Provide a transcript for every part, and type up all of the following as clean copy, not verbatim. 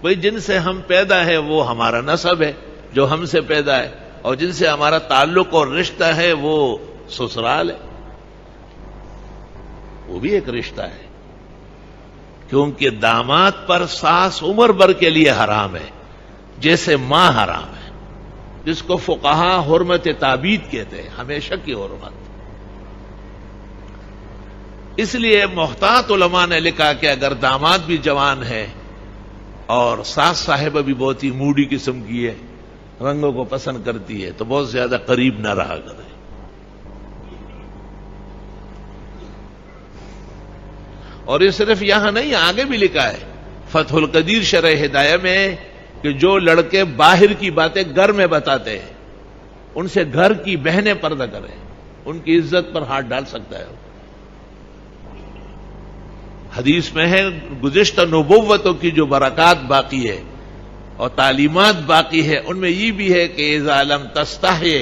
بھئی جن سے ہم پیدا ہے وہ ہمارا نسب ہے جو ہم سے پیدا ہے، اور جن سے ہمارا تعلق اور رشتہ ہے وہ سسرال ہے، وہ بھی ایک رشتہ ہے، کیونکہ داماد پر ساس عمر بھر کے لیے حرام ہے، جیسے ماں حرام ہے، جس کو فقہا حرمت تعبید کہتے ہیں، ہمیشہ کی حرمت۔ اس لیے محتاط علماء نے لکھا کہ اگر داماد بھی جوان ہے اور ساس صاحبہ بھی بہت ہی موڈی قسم کی ہے، رنگوں کو پسند کرتی ہے، تو بہت زیادہ قریب نہ رہا کرے۔ اور یہ صرف یہاں نہیں، آگے بھی لکھا ہے فتح القدیر شرح ہدایہ میں کہ جو لڑکے باہر کی باتیں گھر میں بتاتے ہیں ان سے گھر کی بہنیں پردہ کریں، ان کی عزت پر ہاتھ ڈال سکتا ہے۔ حدیث میں ہے گزشتہ نبوتوں کی جو برکات باقی ہے اور تعلیمات باقی ہے، ان میں یہ بھی ہے کہ اذا لم تستحی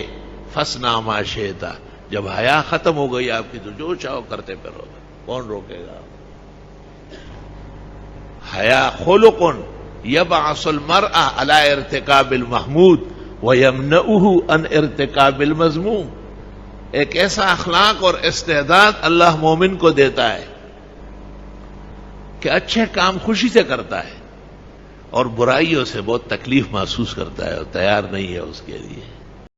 فاصنع ما شئت، جب حیا ختم ہو گئی آپ کی تو جو چاہو کرتے پھرو، کون روکے گا؟ حیا خلق یبعث المرء علی ارتکاب المحمود ویمنعہ عن ارتکاب المذموم، ایک ایسا اخلاق اور استعداد اللہ مومن کو دیتا ہے کہ اچھے کام خوشی سے کرتا ہے اور برائیوں سے بہت تکلیف محسوس کرتا ہے اور تیار نہیں ہے اس کے لیے۔